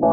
In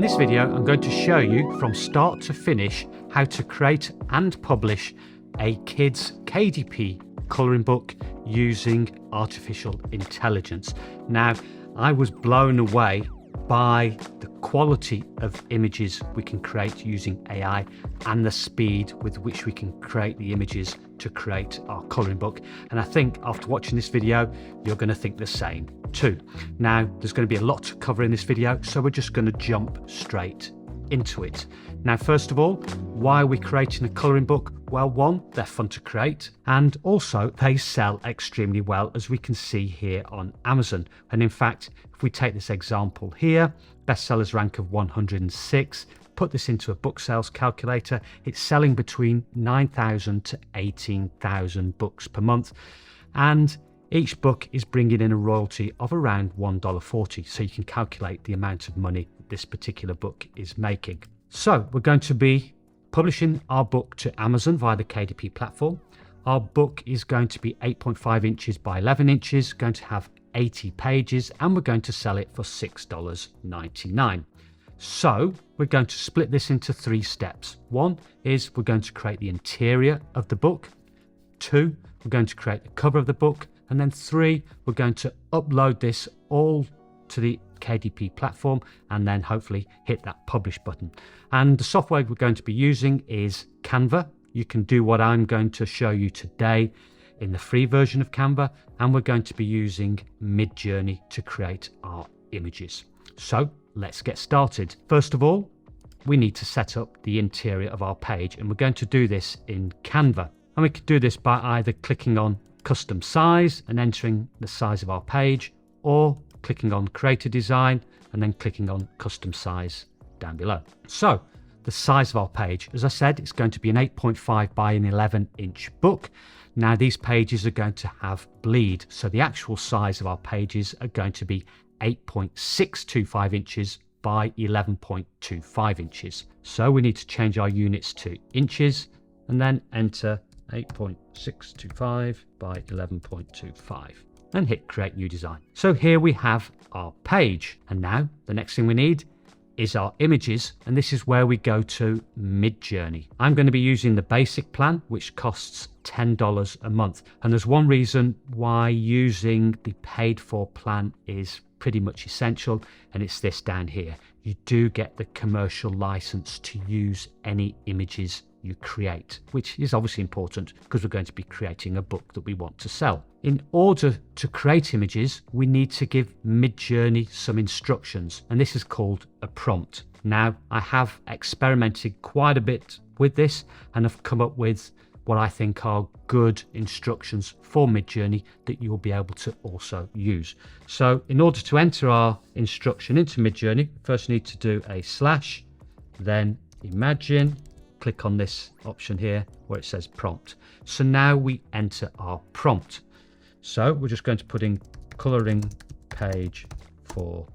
this video, I'm going to show you from start to finish how to create and publish a kid's KDP coloring book using artificial intelligence. Now, I was blown away by the quality of images we can create using AI and the speed with which we can create the images to create our coloring book. And I think after watching this video, you're going to think the same too. Now, there's going to be a lot to cover in this video, so we're just going to jump straight into it. Now, first of all, why are we creating a coloring book? Well, one, they're fun to create, and also they sell extremely well, as we can see here on Amazon. And in fact, if we take this example here, bestsellers rank of 106, put this into a book sales calculator, it's selling between 9,000 to 18,000 books per month. And each book is bringing in a royalty of around $1.40. So you can calculate the amount of money this particular book is making. So we're going to be publishing our book to Amazon via the KDP platform. Our book is going to be 8.5 inches by 11 inches, going to have 80 pages, and we're going to sell it for $6.99. So we're going to split this into 3 steps. One is we're going to create the interior of the book. 2, we're going to create the cover of the book. And then 3, we're going to upload this all to the KDP platform and then hopefully hit that publish button. And the software we're going to be using is Canva. You can do what I'm going to show you today in the free version of Canva, and we're going to be using MidJourney to create our images. So let's get started. First of all, we need to set up the interior of our page, and we're going to do this in Canva. And we can do this by either clicking on custom size and entering the size of our page, or clicking on create a design and then clicking on custom size down below. So the size of our page, as I said, it's going to be an 8.5 by an 11 inch book. Now these pages are going to have bleed, so the actual size of our pages are going to be 8.625 inches by 11.25 inches. So we need to change our units to inches and then enter 8.625 by 11.25 and hit create new design. So here we have our page, and now the next thing we need is our images, and this is where we go to MidJourney. I'm going to be using the basic plan, which costs $10 a month, and there's one reason why using the paid for plan is pretty much essential, and it's this down here. You do get the commercial license to use any images you create, which is obviously important because we're going to be creating a book that we want to sell. In order to create images, we need to give MidJourney some instructions, and this is called a prompt. Now, I have experimented quite a bit with this and have come up with what I think are good instructions for MidJourney that you'll be able to also use. So in order to enter our instruction into MidJourney, first need to do a slash, then imagine, click on this option here where it says prompt. So now we enter our prompt. So we're just going to put in coloring page for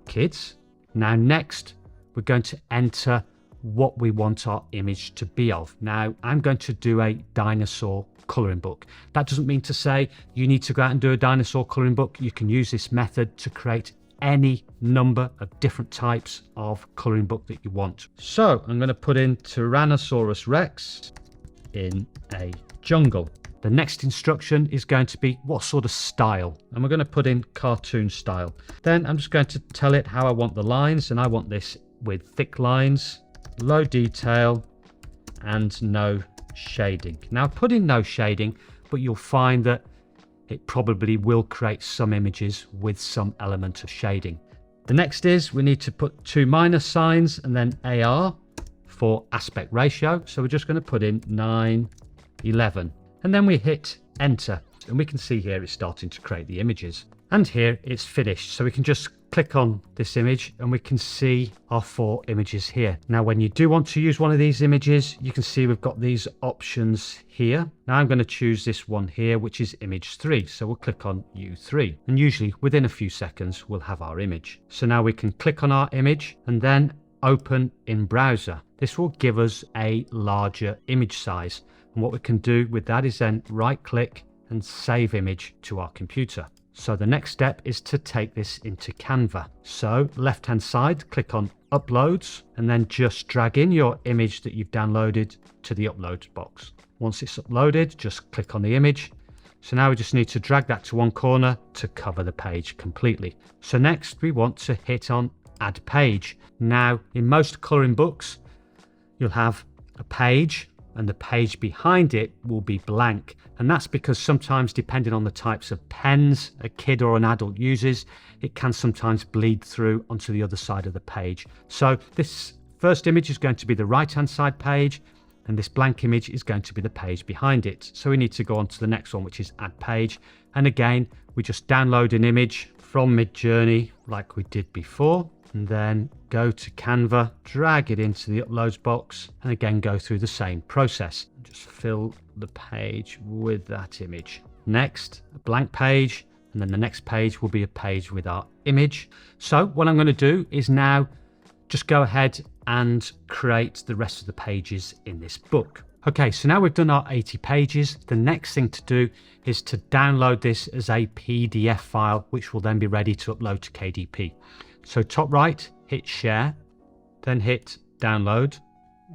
kids. Now next, we're going to enter what we want our image to be of. Now I'm going to do a dinosaur coloring book. That doesn't mean to say you need to go out and do a dinosaur coloring book. You can use this method to create any number of different types of coloring book that you want. So I'm going to put in Tyrannosaurus Rex in a jungle. The next instruction is going to be what sort of style, and we're going to put in cartoon style. Then I'm just going to tell it how I want the lines, and I want this with thick lines, low detail, and no shading. Now put in no shading, but you'll find that it probably will create some images with some element of shading. The next is we need to put 2 minus signs and then AR for aspect ratio. So we're just going to put in 9:11, and then we hit enter, and we can see here it's starting to create the images. And here it's finished. So we can just click on this image and we can see our 4 images here. Now, when you do want to use one of these images, you can see we've got these options here. Now I'm going to choose this one here, which is image 3. So we'll click on U3, and usually within a few seconds, we'll have our image. So now we can click on our image and then open in browser. This will give us a larger image size. And what we can do with that is then right click and save image to our computer. So the next step is to take this into Canva. So left hand side, click on Uploads, and then just drag in your image that you've downloaded to the Uploads box. Once it's uploaded, just click on the image. So now we just need to drag that to one corner to cover the page completely. So next we want to hit on Add Page. Now in most coloring books, you'll have a page and the page behind it will be blank. And that's because sometimes, depending on the types of pens a kid or an adult uses, it can sometimes bleed through onto the other side of the page. So this first image is going to be the right-hand side page, and this blank image is going to be the page behind it. So we need to go on to the next one, which is Add Page. And again, we just download an image from MidJourney like we did before, and then go to Canva, drag it into the Uploads box, and again go through the same process. Just fill the page with that image. Next, a blank page, and then the next page will be a page with our image. So what I'm going to do is now just go ahead and create the rest of the pages in this book. Okay, so now we've done our 80 pages. The next thing to do is to download this as a PDF file, which will then be ready to upload to KDP. So top right, hit Share, then hit Download.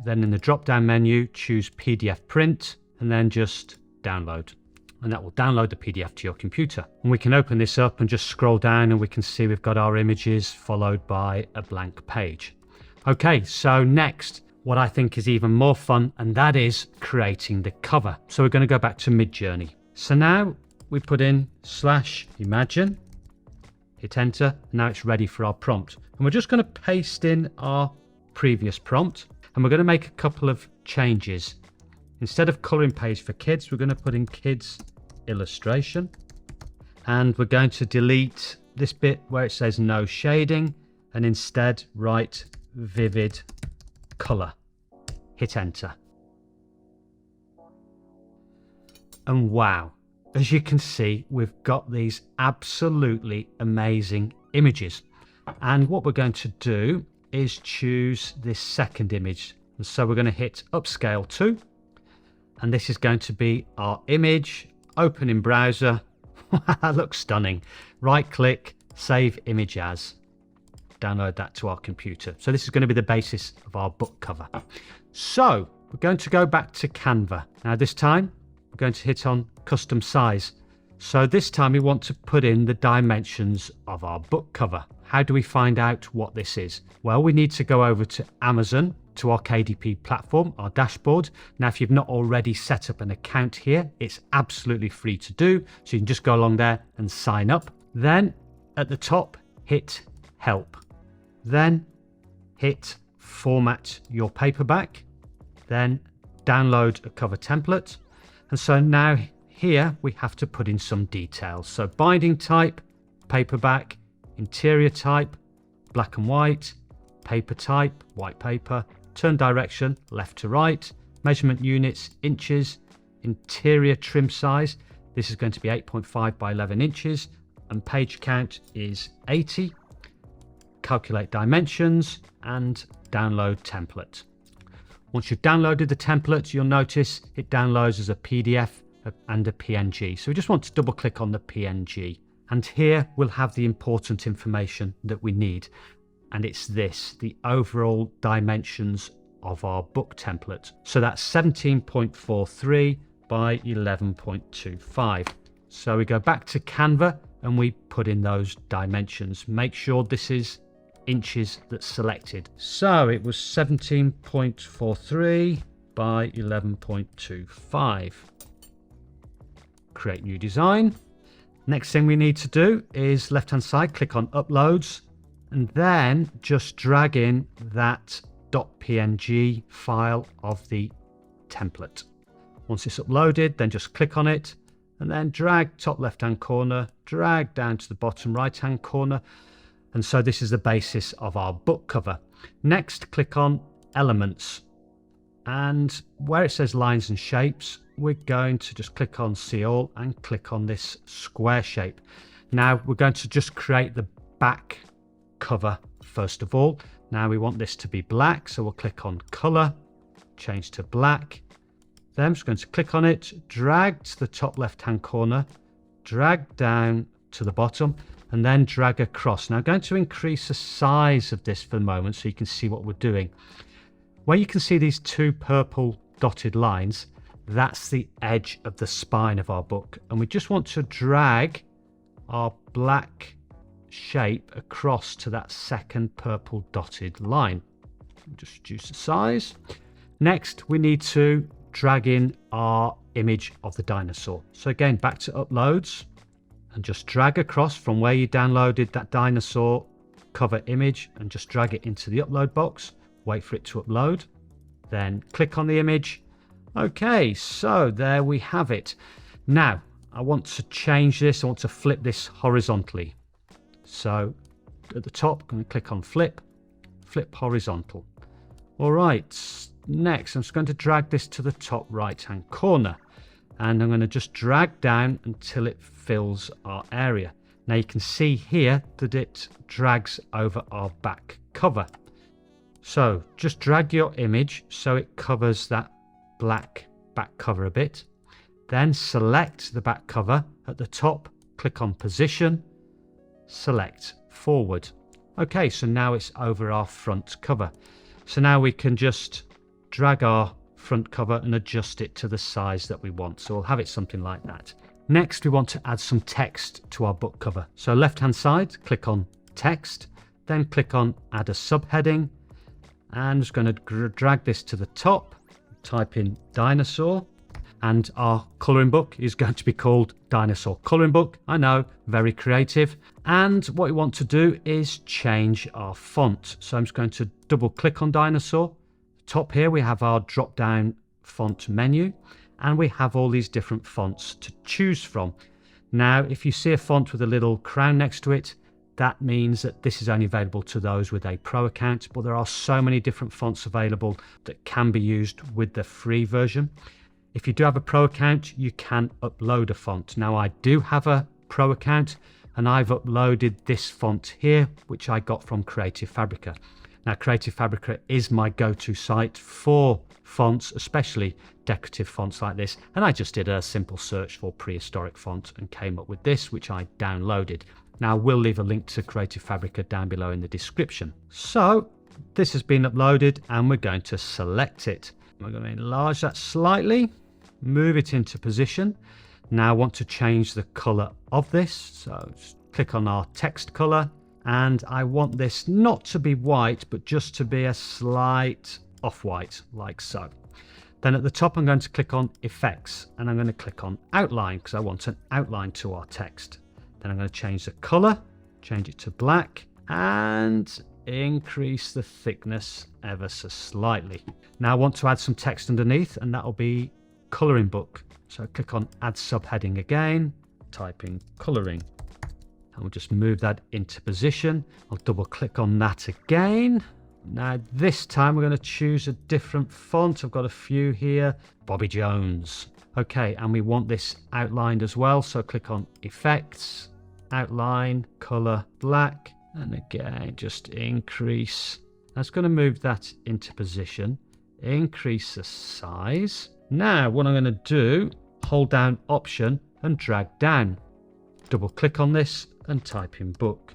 Then in the drop-down menu, choose PDF Print, and then just Download. And that will download the PDF to your computer. And we can open this up and just scroll down, and we can see we've got our images followed by a blank page. Okay, so next, what I think is even more fun, and that is creating the cover. So we're going to go back to MidJourney. So now we put in /imagine, hit enter, and now it's ready for our prompt. And we're just going to paste in our previous prompt, and we're going to make a couple of changes. Instead of coloring page for kids, we're going to put in kids illustration, and we're going to delete this bit where it says no shading, and instead write vivid color. Hit enter. And wow, as you can see, we've got these absolutely amazing images. And what we're going to do is choose this second image. And so we're going to hit Upscale 2. And this is going to be our image. Open in browser. That looks stunning. Right click, save image as. Download that to our computer. So this is going to be the basis of our book cover. So we're going to go back to Canva. Now this time we're going to hit on custom size. So this time we want to put in the dimensions of our book cover. How do we find out what this is? Well, we need to go over to Amazon, to our KDP platform, our dashboard. Now, if you've not already set up an account here, it's absolutely free to do. So you can just go along there and sign up. Then at the top, hit Help. Then hit Format your paperback. Then download a cover template. And so now here we have to put in some details. So binding type, paperback, interior type, black and white, paper type, white paper, turn direction, left to right, measurement units, inches, interior trim size. This is going to be 8.5 by 11 inches, and page count is 80. Calculate dimensions and download template. Once you've downloaded the template, you'll notice it downloads as a PDF and a PNG. So we just want to double click on the PNG. And here we'll have the important information that we need. And it's this, the overall dimensions of our book template. So that's 17.43 by 11.25. So we go back to Canva and we put in those dimensions. Make sure this is inches that's selected. So it was 17.43 by 11.25. Create new design. Next thing we need to do is left hand side, click on Uploads, and then just drag in that .png file of the template. Once it's uploaded, then just click on it and then drag top left hand corner, drag down to the bottom right hand corner. And so this is the basis of our book cover. Next, click on Elements, and where it says Lines and Shapes, we're going to just click on See All and click on this square shape. Now we're going to just create the back cover first of all. Now we want this to be black, so we'll click on Color, change to black, Then I'm just going to click on it, drag to the top left hand corner, drag down to the bottom, and then drag across. Now I'm going to increase the size of this for the moment so you can see what we're doing. Where you can see these two purple dotted lines, that's the edge of the spine of our book, and we just want to drag our black shape across to that second purple dotted line. Just reduce the size. Next, we need to drag in our image of the dinosaur. So again, back to uploads and just drag across from where you downloaded that dinosaur cover image and just drag it into the upload box. Wait for it to upload, then click on the image. Okay, so there we have it. Now I want to change this. I want to flip this horizontally. So at the top, I'm going to click on flip horizontal. All right, next I'm just going to drag this to the top right hand corner, and I'm going to just drag down until it fills our area. Now you can see here that it drags over our back cover. So just drag your image so it covers that black back cover a bit. Then select the back cover at the top, click on position, select forward. Okay, so now it's over our front cover. So now we can just drag our front cover and adjust it to the size that we want. So we'll have it something like that. Next, we want to add some text to our book cover. So left hand side, click on text, then click on add a subheading. And I'm just going to drag this to the top, type in dinosaur, and our coloring book is going to be called Dinosaur Coloring Book. I know, very creative. And what we want to do is change our font. So I'm just going to double click on dinosaur. Top here we have our drop down font menu, and we have all these different fonts to choose from. Now if you see a font with a little crown next to it, that means that this is only available to those with a pro account, but there are so many different fonts available that can be used with the free version. If you do have a pro account, you can upload a font. Now I do have a pro account and I've uploaded this font here, which I got from Creative Fabrica. Now Creative Fabrica is my go-to site for fonts, especially decorative fonts like this. And I just did a simple search for prehistoric font and came up with this, which I downloaded. Now we'll leave a link to Creative Fabrica down below in the description. So this has been uploaded and we're going to select it. We're going to enlarge that slightly, move it into position. Now I want to change the color of this. So just click on our text color, and I want this not to be white, but just to be a slight off-white, like so. Then at the top, I'm going to click on effects, and I'm going to click on outline because I want an outline to our text. Then I'm going to change the color, change it to black, and increase the thickness ever so slightly. Now I want to add some text underneath, and that'll be coloring book. So click on add subheading again, type in coloring, and we'll just move that into position. I'll double click on that again. Now this time we're going to choose a different font. I've got a few here, Bobby Jones. Okay, and we want this outlined as well. So click on effects, outline, color, black, and again, just increase. That's going to move that into position, increase the size. Now what I'm going to do, hold down option and drag down. Double click on this and type in book.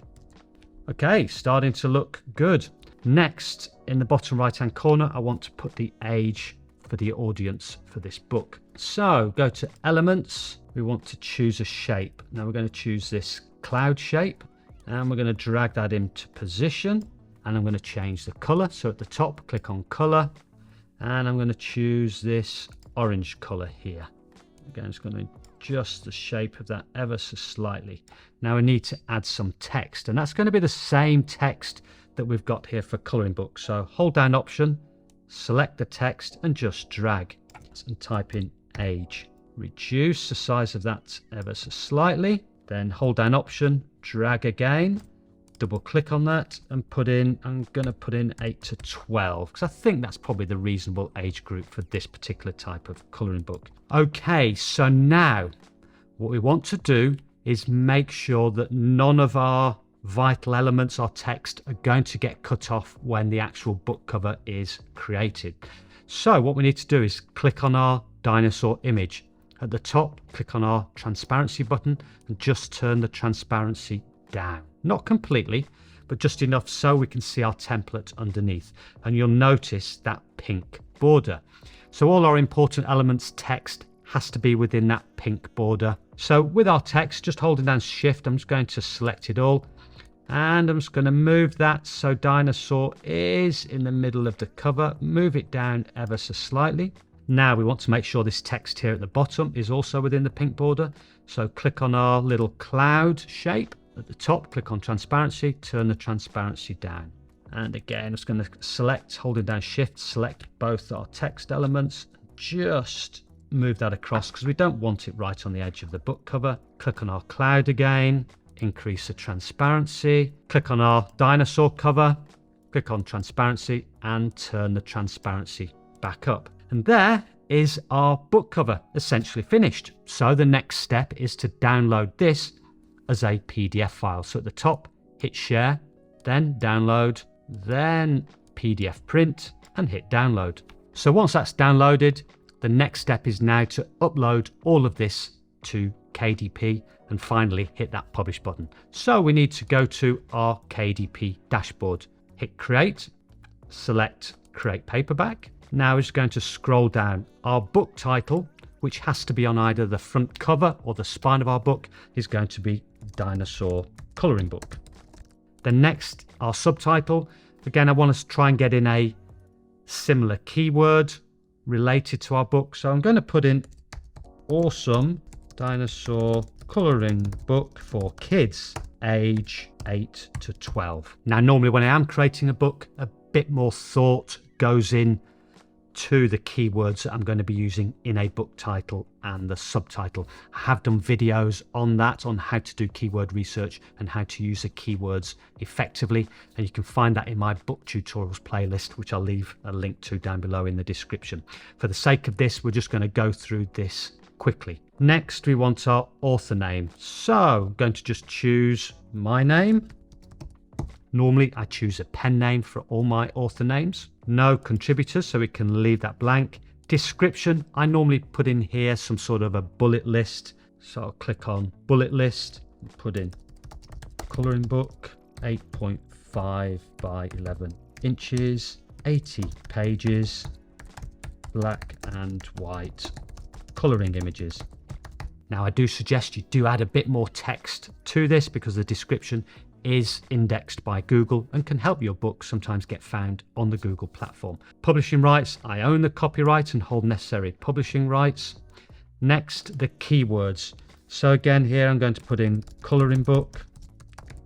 Okay, starting to look good. Next, in the bottom right hand corner, I want to put the age for the audience for this book. So go to elements. We want to choose a shape. Now we're going to choose this cloud shape, and we're going to drag that into position, and I'm going to change the color. So at the top, click on color, and I'm going to choose this orange color here. Again, it's going to adjust the shape of that ever so slightly. Now we need to add some text, and that's going to be the same text that we've got here for coloring book. So hold down option, select the text, and just drag and type in age. Reduce the size of that ever so slightly, then hold down option, drag again, double click on that and put in, I'm going to put in 8 to 12 because I think that's probably the reasonable age group for this particular type of coloring book. Okay, so now what we want to do is make sure that none of our vital elements, our text, are going to get cut off when the actual book cover is created. So what we need to do is click on our dinosaur image. At the top, click on our transparency button and just turn the transparency down. Not completely, but just enough so we can see our template underneath. And you'll notice that pink border. So all our important elements text has to be within that pink border. So with our text, just holding down Shift, I'm just going to select it all. And I'm just going to move that so dinosaur is in the middle of the cover. Move it down ever so slightly. Now we want to make sure this text here at the bottom is also within the pink border. So click on our little cloud shape at the top, click on transparency, turn the transparency down. And again, I'm just going to select, holding down Shift, select both our text elements, just move that across because we don't want it right on the edge of the book cover. Click on our cloud again, increase the transparency, click on our dinosaur cover, click on transparency and turn the transparency back up. And there is our book cover essentially finished. So the next step is to download this as a PDF file. So at the top, hit share, then download, then PDF print and hit download. So once that's downloaded, the next step is now to upload all of this to KDP and finally hit that publish button. So we need to go to our KDP dashboard, hit create, select create paperback. Now we're just going to scroll down. Our book title, which has to be on either the front cover or the spine of our book, is going to be Dinosaur Coloring Book. Then next, our subtitle. Again, I want us to try and get in a similar keyword related to our book. So I'm going to put in awesome dinosaur coloring book for kids age 8 to 12. Now, normally when I am creating a book, a bit more thought goes in to the keywords that I'm going to be using in a book title and the subtitle. I have done videos on that, on how to do keyword research and how to use the keywords effectively. And you can find that in my book tutorials playlist, which I'll leave a link to down below in the description. For the sake of this, we're just going to go through this quickly. Next, we want our author name. So I'm going to just choose my name. Normally, I choose a pen name for all my author names. No contributors, so we can leave that blank. Description, I normally put in here some sort of a bullet list. So I'll click on bullet list and put in coloring book, 8.5 by 11 inches, 80 pages, black and white coloring images. Now, I do suggest you do add a bit more text to this because the description is indexed by Google and can help your book sometimes get found on the Google platform. Publishing rights, I own the copyright and hold necessary publishing rights. Next, the keywords. So again, here I'm going to put in coloring book,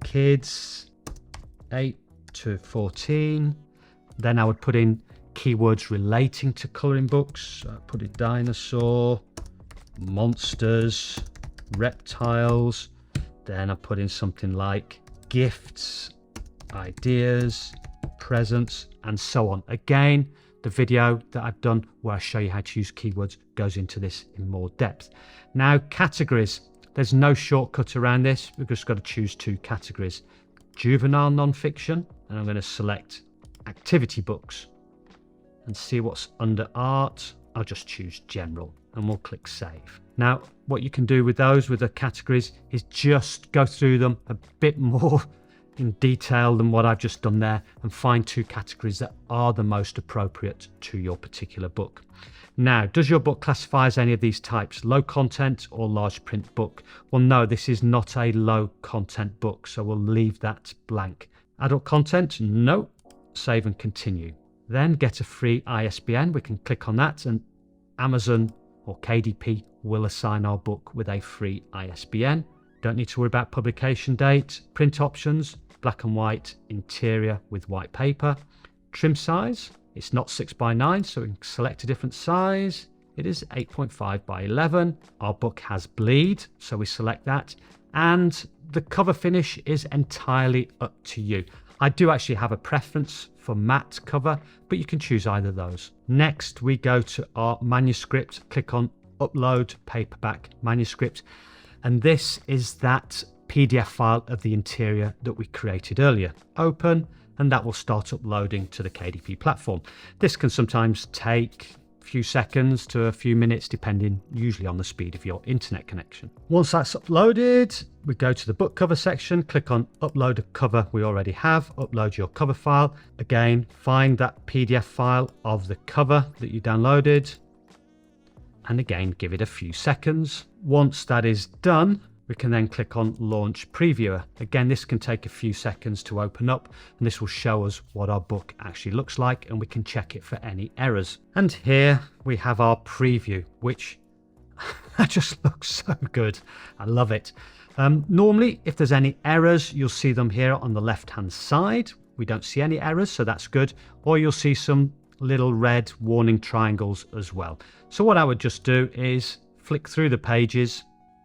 kids 8 to 14. Then I would put in keywords relating to coloring books. So I put in dinosaur, monsters, reptiles. Then I put in something like gifts, ideas, presents, and so on. Again, the video that I've done where I show you how to use keywords goes into this in more depth. Now, categories. There's no shortcut around this. We've just got to choose two categories. Juvenile non-fiction, and I'm going to select activity books and see what's under art. I'll just choose general and we'll click save. Now, what you can do with those, with the categories, is just go through them a bit more in detail than what I've just done there and find two categories that are the most appropriate to your particular book. Now, does your book classify as any of these types, low content or large print book? Well, no, this is not a low content book, so we'll leave that blank. Adult content? No. Save and continue. Then get a free ISBN. We can click on that and Amazon or KDP will assign our book with a free ISBN. Don't need to worry about publication date. Print options, black and white, interior with white paper. Trim size, it's not 6 by 9, so we can select a different size. It is 8.5 by 11. Our book has bleed, so we select that. And the cover finish is entirely up to you. I do actually have a preference for matte cover, but you can choose either of those. Next, we go to our manuscript, click on upload paperback manuscript. And this is that PDF file of the interior that we created earlier. Open, and that will start uploading to the KDP platform. This can sometimes take few seconds to a few minutes, depending usually on the speed of your internet connection. Once that's uploaded, we go to the book cover section, click on upload a cover we already have, upload your cover file. Again, find that PDF file of the cover that you downloaded, and again, give it a few seconds. Once that is done, we can then click on Launch Previewer. Again, this can take a few seconds to open up, and this will show us what our book actually looks like, and we can check it for any errors. And here we have our preview, which just looks so good. I love it. Normally, if there's any errors, you'll see them here on the left-hand side. We don't see any errors, so that's good. Or you'll see some little red warning triangles as well. So what I would just do is flick through the pages,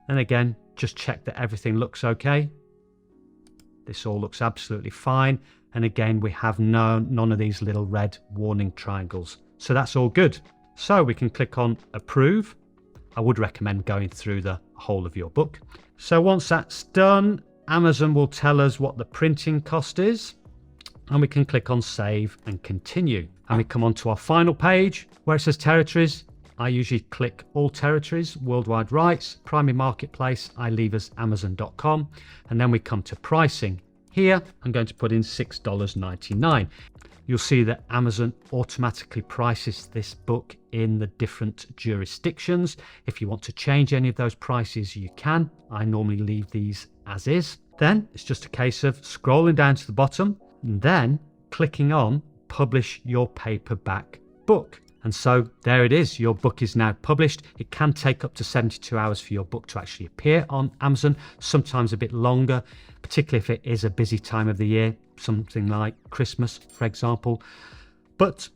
and again, just check that everything looks okay. This all looks absolutely fine. And again, we have none of these little red warning triangles. So that's all good. So we can click on Approve. I would recommend going through the whole of your book. So once that's done, Amazon will tell us what the printing cost is. And we can click on Save and Continue. And we come on to our final page where it says Territories. I usually click all territories, worldwide rights, primary marketplace, I leave as Amazon.com, and then we come to pricing. Here, I'm going to put in $6.99. You'll see that Amazon automatically prices this book in the different jurisdictions. If you want to change any of those prices, you can. I normally leave these as is. Then it's just a case of scrolling down to the bottom and then clicking on Publish Your Paperback Book. And so there it is, your book is now published. It can take up to 72 hours for your book to actually appear on Amazon, sometimes a bit longer, particularly if it is a busy time of the year, something like Christmas, for example. But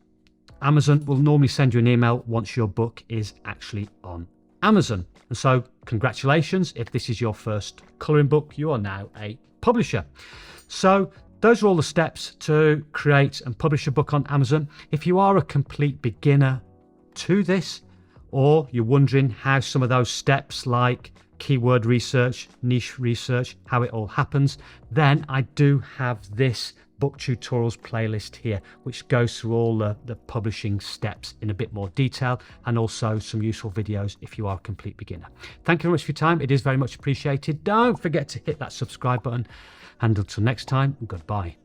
Amazon will normally send you an email once your book is actually on Amazon. And so congratulations, if this is your first colouring book, you are now a publisher. So those are all the steps to create and publish a book on Amazon. If you are a complete beginner to this, or you're wondering how some of those steps like keyword research, niche research, how it all happens, then I do have this book tutorials playlist here, which goes through all the publishing steps in a bit more detail, and also some useful videos if you are a complete beginner. Thank you very much for your time. It is very much appreciated. Don't forget to hit that subscribe button. And until next time, goodbye.